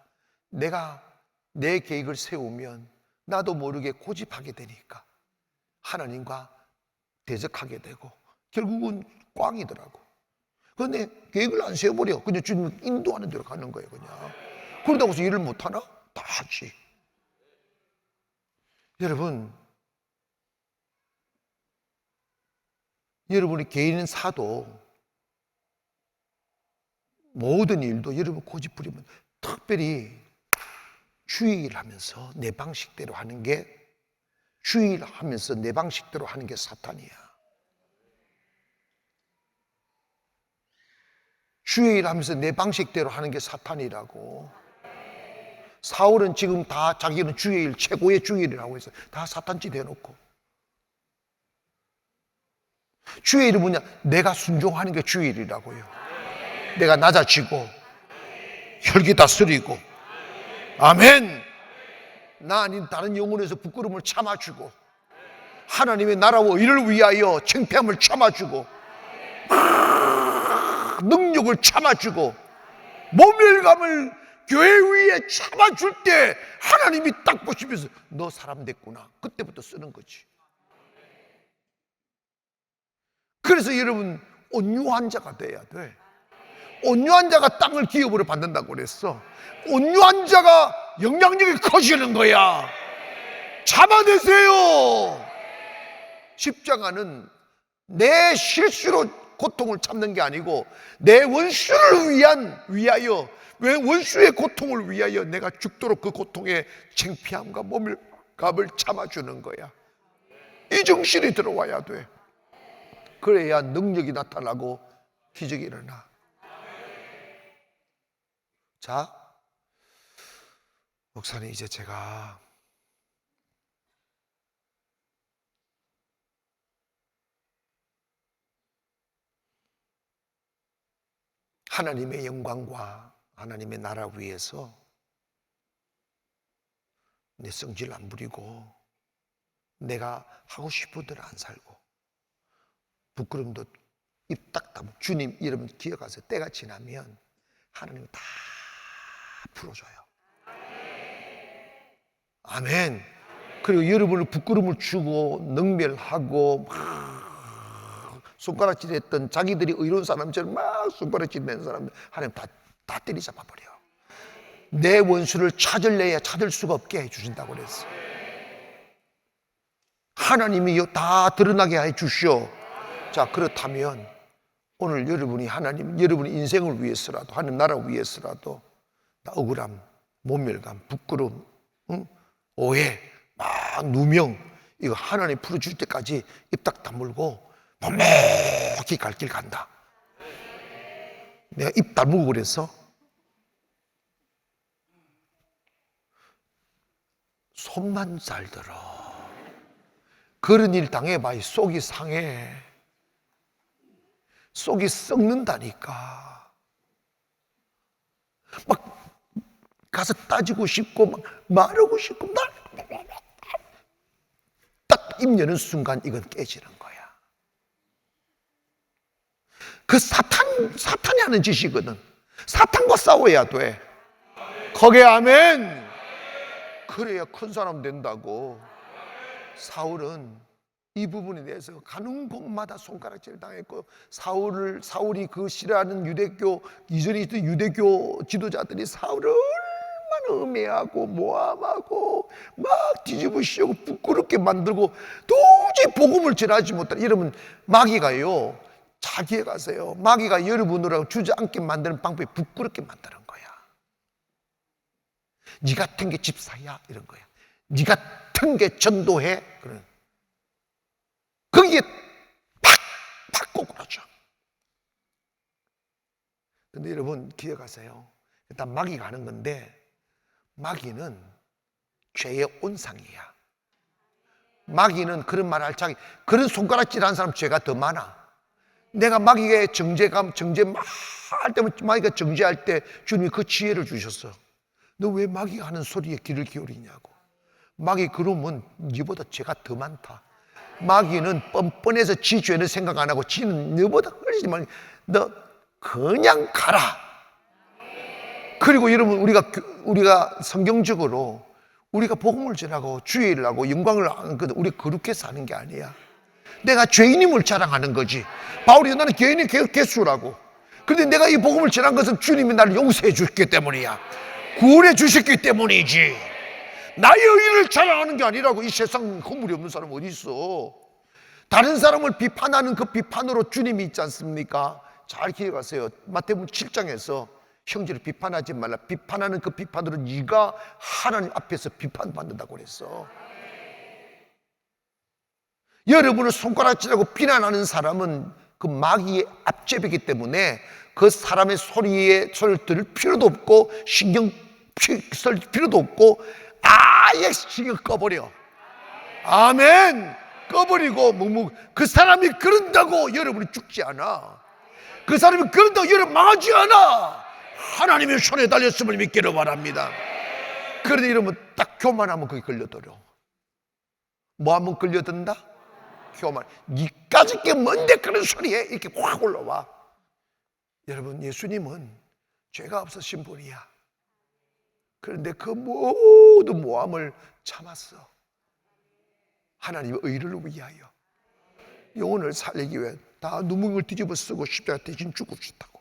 내가 내 계획을 세우면 나도 모르게 고집하게 되니까 하나님과 대적하게 되고 결국은 꽝이더라고. 그런데 계획을 안 세워버려. 그냥 주님 인도하는 대로 가는 거예요. 그냥. 그러다고 해서 일을 못하나? 다 하지. 여러분이 개인 사도 모든 일도 여러분 고집 부리면, 특별히 주의를 하면서 내 방식대로 하는 게, 주의를 하면서 내 방식대로 하는 게 사탄이야. 주의를 하면서 내 방식대로 하는 게 사탄이라고. 사울은 지금 다 자기는 주의일, 최고의 주의라고 해서 다 사탄짓 해놓고. 주의일은 뭐냐? 내가 순종하는 게 주의일이라고요. 내가 낮아지고 혈기 다스리고, 아멘. 나 아닌 다른 영혼에서 부끄러움을 참아주고, 하나님의 나라와 의를 위하여 창피함을 참아주고, 능력을 참아주고, 모멸감을 교회 위에 참아줄 때 하나님이 딱 보시면서 너 사람 됐구나, 그때부터 쓰는 거지. 그래서 여러분, 온유한 자가 돼야 돼. 온유한 자가 땅을 기업으로 받는다고 그랬어. 온유한 자가 영향력이 커지는 거야. 잡아내세요. 십자가는 내 실수로 고통을 참는 게 아니고 내 원수를 위하여, 왜 원수의 고통을 위하여 내가 죽도록 그 고통의 창피함과 몸값을 참아주는 거야. 이 정신이 들어와야 돼. 그래야 능력이 나타나고 기적이 일어나. 자, 목사님, 이제 제가 하나님의 영광과 하나님의 나라 위해서 내 성질 안 부리고 내가 하고 싶은 대로 안 살고 부끄럼도 입 딱 다물고 주님 이름 기억하세요. 때가 지나면 하나님이 다 풀어줘요. 아멘. 그리고 여러분을 부끄러움을 주고 능멸하고 막 손가락질했던 자기들이 의로운 사람처럼 막 손가락질낸 사람들 하나님 다 때리잡아버려. 내 원수를 찾을래야 찾을 수가 없게 해주신다고 그랬어. 하나님이 다 드러나게 해주시오. 자, 그렇다면 오늘 여러분이 여러분의 인생을 위해서라도, 하나님 나라 위해서라도 억울함, 모멸감, 부끄러움, 오해, 막 누명, 이거 하나님 풀어줄 때까지 입 딱 다물고 묵묵히 갈 길 간다. 내가 입 다물고 그래서 손만 잘 들어. 그런 일 당해봐. 속이 상해. 속이 썩는다니까. 막 가서 따지고 싶고 막 말하고 싶고 딱 입 여는 순간 이건 깨지는 거야. 그 사탄이 하는 짓이거든. 사탄과 싸워야 돼. 거기에 아멘. 그래야 큰 사람 된다고. 사울은 이 부분에 대해서 가는 곳마다 손가락질 당했고, 사울이 그 싫어하는 유대교, 이전에 있던 유대교 지도자들이 사울을 얼마나 음해하고 모함하고 막 뒤집어 씌우고 부끄럽게 만들고 도저히 복음을 전하지 못하는, 이러면 마귀가요, 자기에 가세요. 마귀가 여러분으로 주저앉게 만드는 방법이 부끄럽게 만드는 거야. 네 같은 게 집사야 이런 거야. 네 같은 게 전도해. 거기에 팍 꼬꾸라져. 근데 여러분 기억하세요. 일단 마귀가 하는 건데, 마귀는 죄의 온상이야. 마귀는 그런 말 할 자기, 그런 손가락질하는 사람 죄가 더 많아. 내가 마귀의 정죄 막 할 때면, 마귀가 정죄할 때 주님이 그 지혜를 주셨어. 너 왜 마귀가 하는 소리에 귀를 기울이냐고. 마귀 그러면 너보다 죄가 더 많다. 마귀는 뻔뻔해서 지 죄는 생각 안 하고 지는 너보다 훨씬 많이, 너 그냥 가라. 그리고 여러분, 우리가 성경적으로 우리가 복음을 전하고 주의를 하고 영광을 하거든. 우리 그렇게 사는 게 아니야. 내가 죄인임을 자랑하는 거지. 바울이 나는 죄인의 개수라고. 그런데 내가 이 복음을 전한 것은 주님이 나를 용서해 주셨기 때문이야. 구원해 주셨기 때문이지. 나의 의를 자랑하는 게 아니라고. 이 세상 허물이 없는 사람 어디 있어? 다른 사람을 비판하는 그 비판으로 주님이 있지 않습니까? 잘 기억하세요. 마태복음 7장에서 형제를 비판하지 말라. 비판하는 그 비판으로 네가 하나님 앞에서 비판받는다고 그랬어. 여러분을 손가락질하고 비난하는 사람은 그 마귀의 앞제비이기 때문에 그 사람의 소리를 들을 필요도 없고 신경 쓸 필요도 없고 아예 신경 꺼버려. 아멘. 꺼버리고 그 사람이 그런다고 여러분이 죽지 않아. 그 사람이 그런다고 여러분 망하지 않아. 하나님의 손에 달렸음을 믿기를 바랍니다. 그런데 이러면 딱 교만하면 거기 걸려들어. 뭐 하면 걸려든다? 교만. 니까짓 게 뭔데 그런 소리에 이렇게 확 올라와. 여러분, 예수님은 죄가 없으신 분이야. 그런데 그 모든 모함을 참았어. 하나님의 의를 위하여, 영혼을 살리기 위해 다 누명을 뒤집어 쓰고 십자가 대신 죽읍시다고.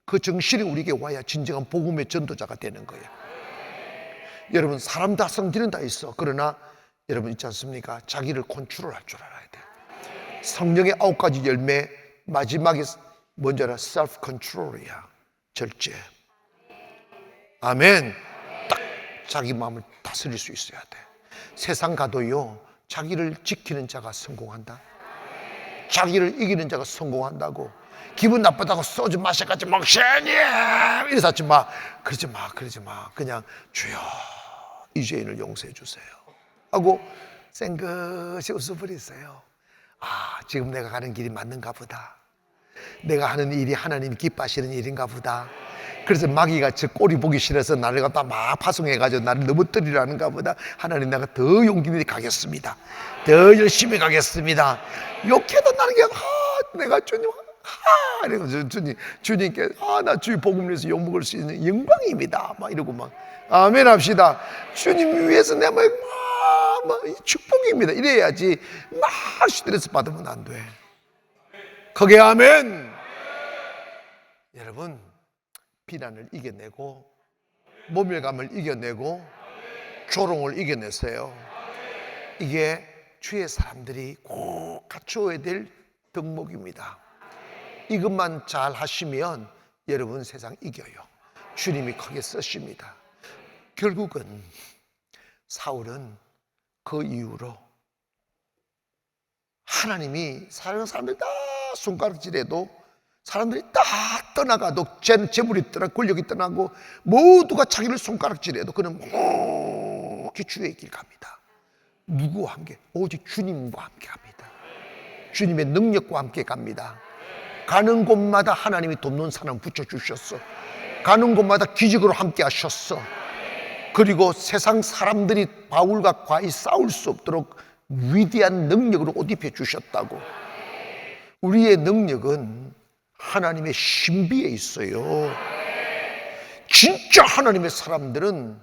그 정신이 우리에게 와야 진정한 복음의 전도자가 되는 거예요. 여러분, 사람 다 성질은 다 있어. 그러나 여러분 있지 않습니까? 자기를 컨트롤할 줄 알아야 돼요. 성령의 9가지 열매 마지막에 뭔지 알아? 셀프 컨트롤이야. 절제. 아멘. 딱 자기 마음을 다스릴 수 있어야 돼. 세상 가도요, 자기를 지키는 자가 성공한다. 자기를 이기는 자가 성공한다고. 기분 나쁘다고 소주 마셔가지 목사님 이래서 하지 마. 그러지 마. 그냥 주여 이 죄인을 용서해 주세요 하고 쌩긋이 웃어버리세요. 아, 지금 내가 가는 길이 맞는가 보다. 내가 하는 일이 하나님이 기뻐하시는 일인가 보다. 그래서 마귀가 저 꼴이 보기 싫어서 나를 갖다 막 파송해가지고 나를 넘어뜨리려는가 보다. 하나님, 내가 더 용기 내게 가겠습니다. 더 열심히 가겠습니다. 욕해도 나는 그냥 내가 주님 이러고 주님께 나 주의 복음 위해서 욕 먹을 수 있는 영광입니다 막 이러고 막 아멘 합시다. 주님 위해서 내 막 축복입니다 이래야지. 막 스트레스 받으면 안 돼. 크게 아멘. 여러분, 비난을 이겨내고 모멸감을 이겨내고 조롱을 이겨내세요. 이게 주의 사람들이 꼭 갖추어야 될 덕목입니다. 이것만 잘 하시면 여러분 세상 이겨요. 주님이 크게 쓰십니다. 결국은 사울은 그 이후로 하나님이 사람들 다 손가락질해도 사람들이 다 떠나가도 재물이 떠나고 권력이 떠나고 모두가 자기를 손가락질해도 그는 묵묵히 주의 길 갑니다. 누구와 함께? 오직 주님과 함께 갑니다. 주님의 능력과 함께 갑니다. 가는 곳마다 하나님이 돕는 사람 붙여주셨어. 가는 곳마다 기적으로 함께 하셨어. 그리고 세상 사람들이 바울과 과히 싸울 수 없도록 위대한 능력으로 옷 입혀 주셨다고. 우리의 능력은 하나님의 신비에 있어요. 진짜 하나님의 사람들은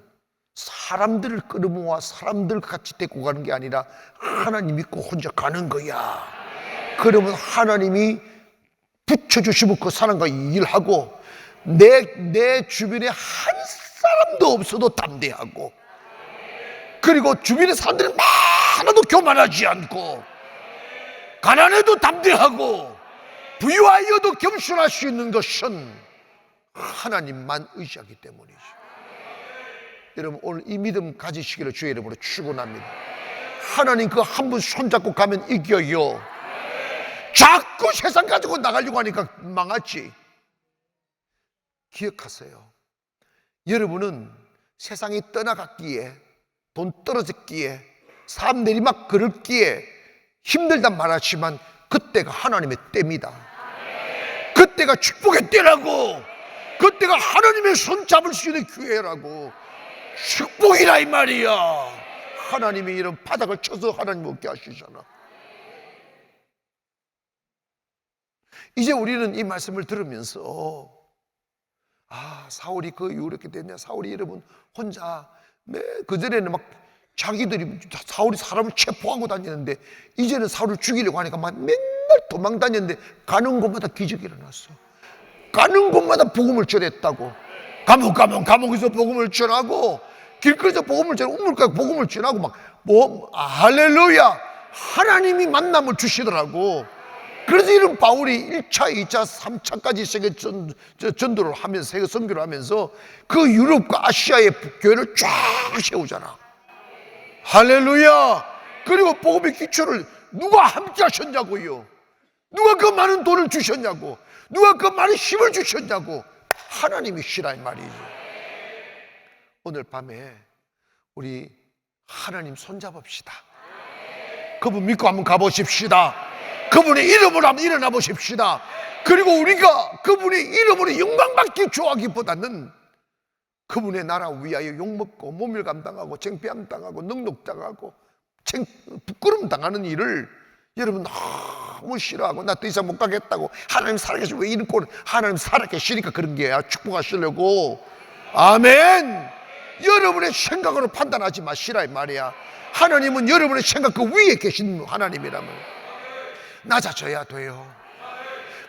사람들을 끌어모아 사람들 같이 데리고 가는 게 아니라 하나님 믿고 혼자 가는 거야. 그러면 하나님이 붙여주시면 그 사람과 일하고 내 주변에 한 사람도 없어도 담대하고, 그리고 주변의 사람들이 많아도 교만하지 않고, 가난해도 담대하고, 부유하여도 겸손할 수 있는 것은 하나님만 의지하기 때문이죠. 여러분, 오늘 이 믿음 가지시기를 주의 이름으로 축원합니다. 하나님 그 한 분 손잡고 가면 이겨요. 자꾸 세상 가지고 나가려고 하니까 망하지. 기억하세요. 여러분은 세상이 떠나갔기에, 돈 떨어졌기에, 삶 내리막 걸었기에 힘들단 말하지만 그때가 하나님의 때입니다. 그때가 축복의 때라고. 그때가 하나님의 손 잡을 수 있는 기회라고. 축복이라 이 말이야. 하나님이 이런 바닥을 쳐서 하나님 없게 하시잖아. 이제 우리는 이 말씀을 들으면서 사울이 그 이후로 이렇게 됐냐. 사울이 여러분 혼자 그전에는 막 자기들이 사울이 사람을 체포하고 다녔는데 이제는 사울을 죽이려고 하니까 막 맨날 도망 다녔는데 가는 곳마다 기적이 일어났어. 가는 곳마다 복음을 전했다고. 감옥에서 복음을 전하고, 길거리에서 복음을 전하고, 우물가에 복음을 전하고, 할렐루야. 하나님이 만남을 주시더라고. 그래서 이런 바울이 1차, 2차, 3차까지 세계 전도를 하면서, 세계 선교를 하면서 그 유럽과 아시아의 교회를 쫙 세우잖아. 할렐루야. 그리고 복음의 기초를 누가 함께 하셨냐고요. 누가 그 많은 돈을 주셨냐고. 누가 그 많은 힘을 주셨냐고. 하나님이시라 이 말이죠. 오늘 밤에 우리 하나님 손잡읍시다. 그분 믿고 한번 가보십시다. 그분의 이름으로 한번 일어나 보십시다. 그리고 우리가 그분의 이름으로 영광받기 좋아하기보다는 그분의 나라 위하여 욕먹고 모멸감 당하고 창피함 당하고 능욕당하고 부끄럼 당하는 일을 여러분 너무 싫어하고, 나 더 이상 못 가겠다고, 하나님 살아계시고 왜 이런 꼴, 하나님 살아계시니까 그런 게야. 축복하시려고. 아멘. 여러분의 생각으로 판단하지 마시라 이 말이야. 하나님은 여러분의 생각 그 위에 계신 하나님이라면 낮아져야 돼요.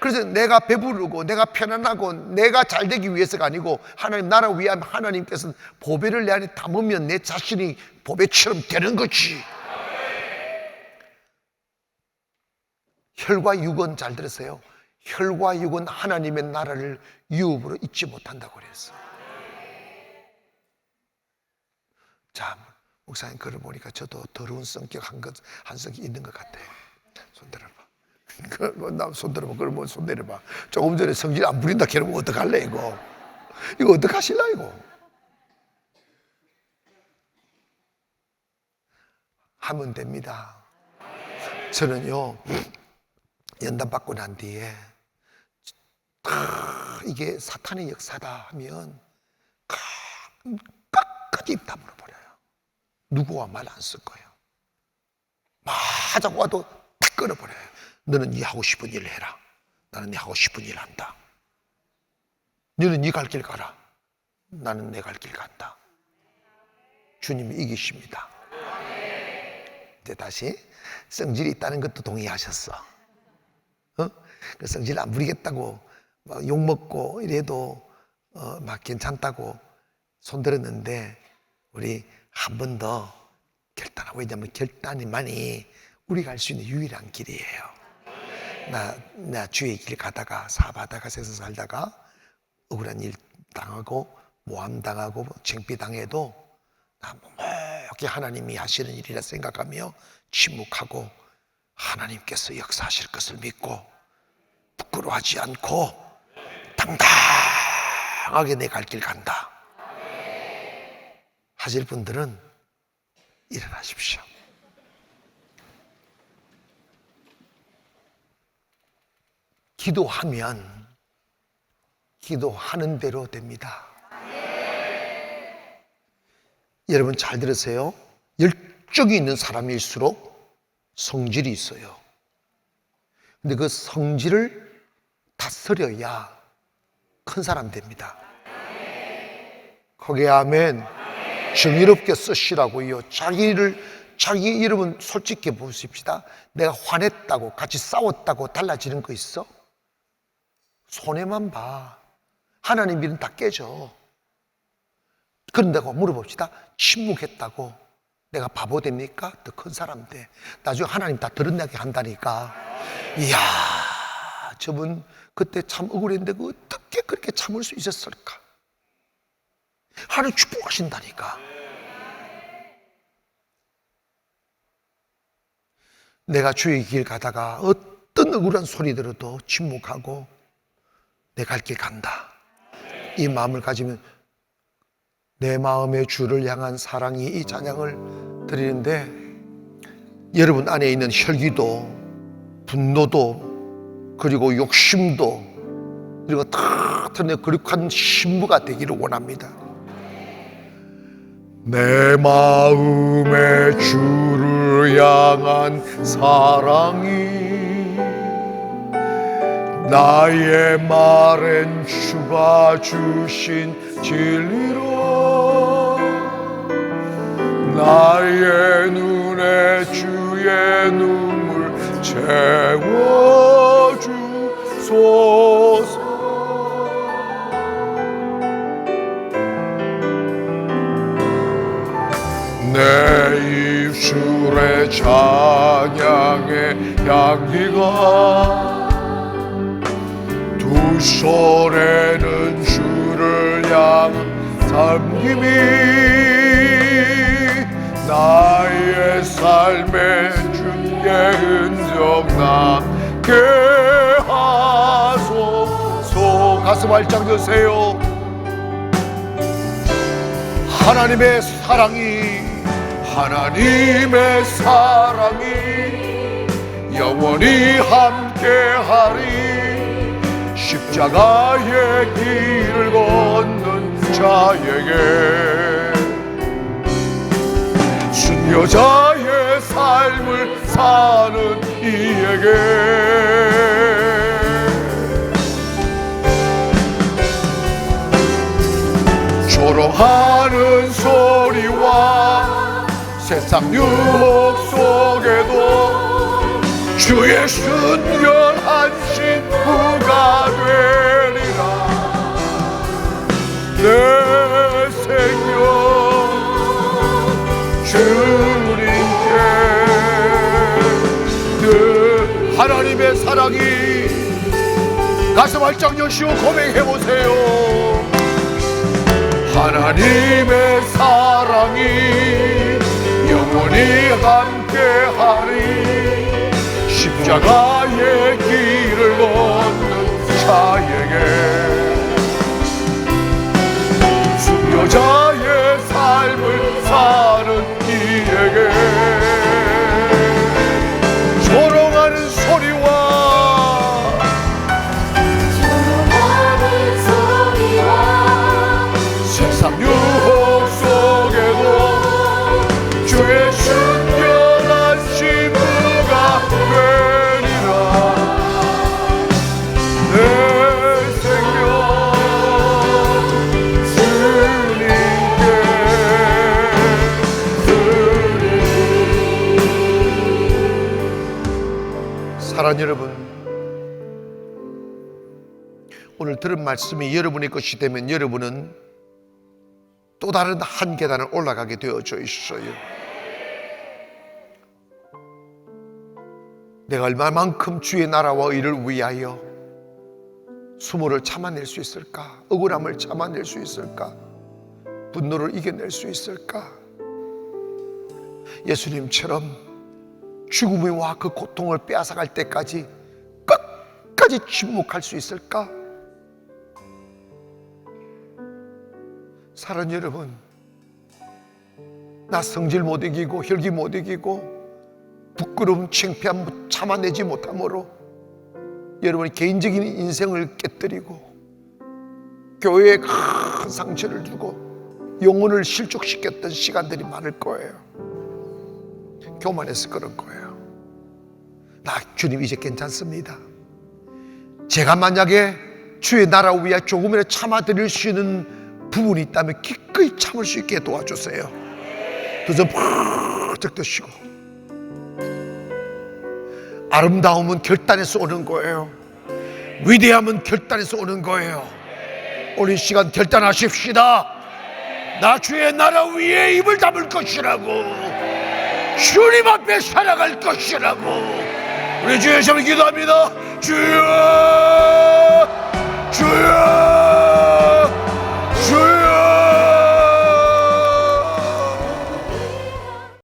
그래서 내가 배부르고 내가 편안하고 내가 잘 되기 위해서가 아니고 하나님 나라를 위하면 하나님께서 보배를 내 안에 담으면 내 자신이 보배처럼 되는 거지. 혈과 육은, 잘 들으세요, 혈과 육은 하나님의 나라를 유업으로 잊지 못한다고 그랬어. 자, 목사님 글을 보니까 저도 더러운 성격 한 성이 있는 것 같아요. 손 들어봐. 나 손 들어봐. 그러면 손 내려봐. 조금 전에 성질 안 부린다 그러면 어떡할래 이거? 이거 어떡하실라 이거? 하면 됩니다. 저는요, 연단 받고 난 뒤에 이게 사탄의 역사다 하면 끝까지 입 다물어 버려요. 누구와 말 안 쓸 거예요. 막 하자고 와도 딱 끊어버려요. 너는 네 하고 싶은 일을 해라. 나는 네 하고 싶은 일을 한다. 너는 네 갈 길 가라. 나는 내 갈 길 간다. 주님이 이기십니다. 이제 다시 성질이 있다는 것도 동의하셨어. 그 성질 안 부리겠다고 막 욕먹고 이래도 막 괜찮다고 손들었는데 우리 한 번 더 결단하고, 왜냐하면 결단이만이 우리가 할 수 있는 유일한 길이에요. 나 주의 길 가다가 사바다가 세서 살다가 억울한 일 당하고 모함 당하고 창피당해도 나 이렇게 하나님이 하시는 일이라 생각하며 침묵하고 하나님께서 역사하실 것을 믿고 부끄러워하지 않고 당당하게 내 갈 길 간다 하실 분들은 일어나십시오. 기도하면 기도하는 대로 됩니다. 여러분 잘 들으세요. 열정이 있는 사람일수록 성질이 있어요. 근데 그 성질을 다스려야 큰 사람 됩니다. 거기에 아멘. 정의롭게 쓰시라고요. 자기 이름은 솔직히 보십시다. 내가 화냈다고, 같이 싸웠다고 달라지는 거 있어? 손해만 봐. 하나님 일은 다 깨져. 그런다고 물어봅시다. 침묵했다고 내가 바보 됩니까? 더 큰 사람 돼. 나중에 하나님 다 드러나게 한다니까. 이야, 저분 그때 참 억울했는데 어떻게 그렇게 참을 수 있었을까? 하나님 축복하신다니까. 내가 주의 길 가다가 어떤 억울한 소리 들어도 침묵하고 내 갈 길 간다, 이 마음을 가지면 내 마음의 주를 향한 사랑이, 이 찬양을 드리는데 여러분 안에 있는 혈기도 분노도 그리고 욕심도 그리고 다 내 거룩한 신부가 되기를 원합니다. 내 마음의 주를 향한 사랑이 나의 말엔 주가 주신 진리로 나의 눈에 주의 눈물 채워주소서. 내 입술의 찬양의 향기가 두 손에는 주를 향한 섬김이 나의 삶의 주의 흔적 남게 하소서. 가슴 활짝 드세요. 하나님의 사랑이 영원히 함께하리. 십자가의 길을 걷는 자에게 순교자의 삶을 사는 이에게 조롱하는 소리와 세상 유혹 속에도 주의 순결한 신 부가 되리라. 내 생명 주님께. 늘 하나님의 사랑이 가슴 활짝 여시고 고백해보세요. 하나님의 사랑이 영원히 함께하리. 십자가의 길을 걷는 자에게, 수여자의 삶을 사는 이에게 조롱하는 소리와 세상 유혹 속에도 주의 순결한 신부가 되리라. 내 생명 주님께 드리. 사랑하는 여러분, 오늘 들은 말씀이 여러분의 것이 되면 여러분은 또 다른 한 계단을 올라가게 되어져 있어요. 내가 얼마만큼 주의 나라와 의를 위하여 수모를 참아낼 수 있을까? 억울함을 참아낼 수 있을까? 분노를 이겨낼 수 있을까? 예수님처럼 죽음이 와 그 고통을 빼앗아갈 때까지 끝까지 침묵할 수 있을까? 사랑하는 여러분, 나 성질 못 이기고 혈기 못 이기고 부끄러움 창피함 참아내지 못함으로 여러분의 개인적인 인생을 깨뜨리고 교회에 큰 상처를 주고 영혼을 실족시켰던 시간들이 많을 거예요. 교만해서 그런 거예요. 나 주님 이제 괜찮습니다. 제가 만약에 주의 나라 위에 조금이라도 참아드릴 수 있는 부분이 있다면 기꺼이 참을 수 있게 도와주세요. 두 손 푹 드시고. 아름다움은 결단에서 오는 거예요. 위대함은 결단에서 오는 거예요. 오늘 이 시간 결단하십시다. 나 주의 나라 위에 입을 담을 것이라고, 주님 앞에 살아갈 것이라고. 우리 주의 이름으로 기도합니다. 주여, 주여.